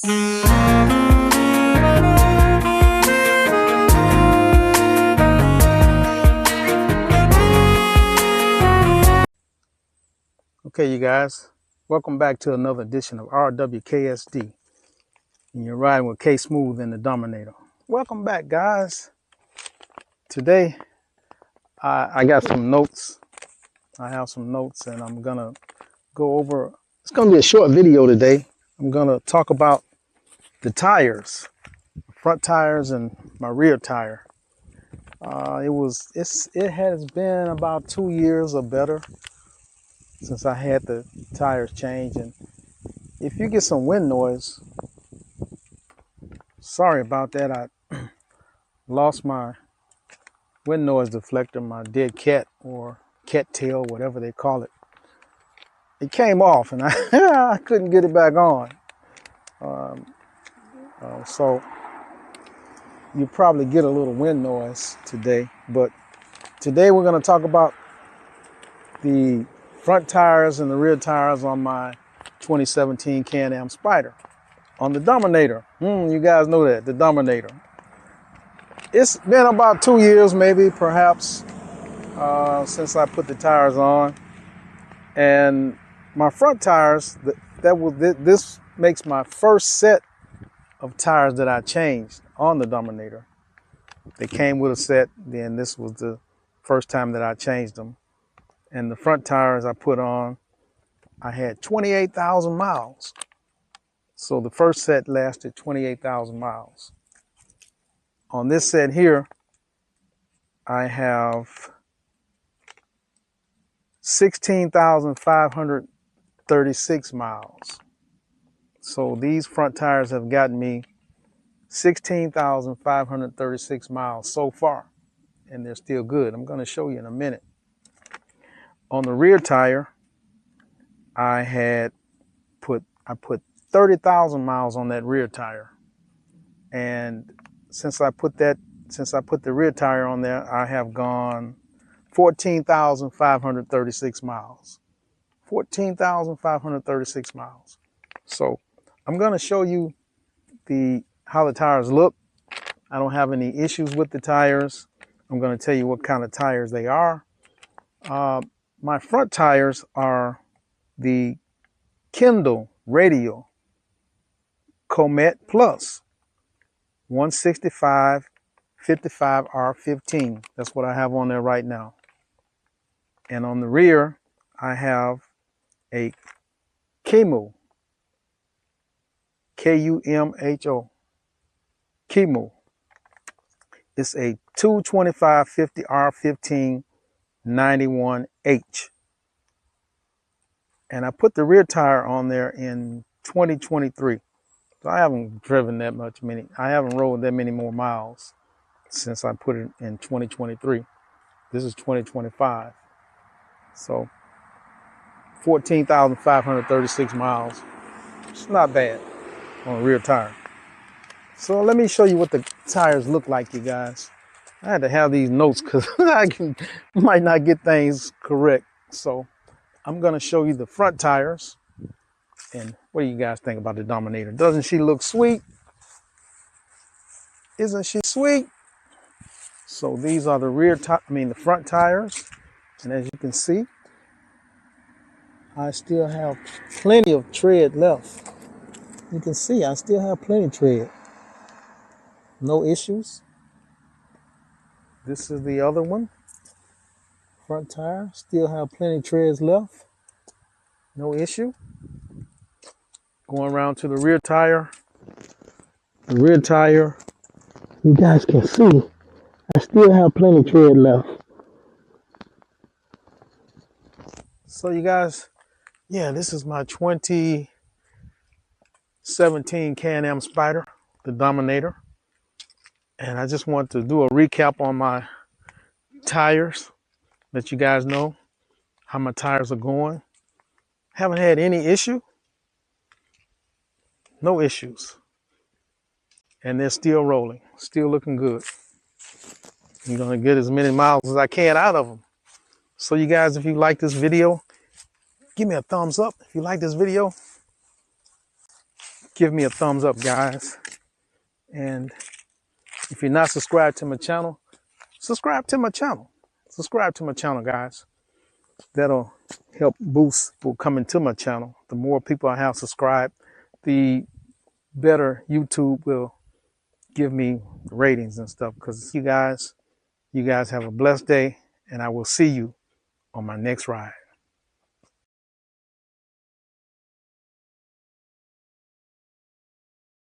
Okay, you guys, welcome back to another edition of RWKSD. And you're riding with K Smooth and the Dominator. Welcome back, guys. Today, I got some notes. I have some notes, and I'm gonna go over. It's gonna be a short video today. I'm gonna talk about the tires, front tires and my rear tire. It has been about 2 years or better since I had the tires changed, and if you get some wind noise, sorry about that. I lost my wind noise deflector, my dead cat or cat tail, whatever they call it. It came off and I couldn't get it back on. So you probably get a little wind noise today, but today we're going to talk about the front tires and the rear tires on my 2017 Can-Am Spyder on the Dominator. You guys know that, the Dominator. It's been about 2 years, maybe, perhaps, since I put the tires on. And my front tires, this makes my first set of tires that I changed on the Dominator. They came with a set, then this was the first time that I changed them. And the front tires I put on, I had 28,000 miles. So the first set lasted 28,000 miles. On this set here, I have 16,536 miles. So these front tires have gotten me 16,536 miles so far, and they're still good. I'm going to show you in a minute. On the rear tire, I put 30,000 miles on that rear tire, and since I put the rear tire on there, I have gone 14,536 miles. 14,536 miles. So I'm going to show you how the tires look. I don't have any issues with the tires. I'm going to tell you what kind of tires they are. My front tires are the Kenda Comet Plus 165 55 R15. That's what I have on there right now. And on the rear, I have a KUMHO, KUMHO, KUMHO. It's a 225 50 R15 91H. And I put the rear tire on there in 2023. So I haven't driven that much I haven't rode that many more miles since I put it in 2023. This is 2025. So 14,536 miles. It's not bad on a rear tire. So let me show you what the tires look like, you guys. I had to have these notes because I might not get things correct. So I'm going to show you the front tires. And what do you guys think about the Dominator? Doesn't she look sweet? Isn't she sweet? So these are the front tires. And as you can see, I still have plenty of tread left. You can see I still have plenty of tread. No issues. This is the other one. Front tire, still have plenty of treads left. No issue. Going around to the rear tire. The rear tire, you guys can see, I still have plenty of tread left. So you guys, yeah, this is my 2017 Can-Am Spyder, the Dominator. And I just want to do a recap on my tires, let you guys know how my tires are going. Haven't had any issue. No issues. And they're still rolling, still looking good. I'm going to get as many miles as I can out of them. So you guys, if you like this video, give me a thumbs up. If you like this video, give me a thumbs up, guys. And if you're not subscribed to my channel, subscribe to my channel. Subscribe to my channel, guys. That'll help boost people coming to my channel. The more people I have subscribed, the better YouTube will give me ratings and stuff. Because you guys have a blessed day, and I will see you on my next ride.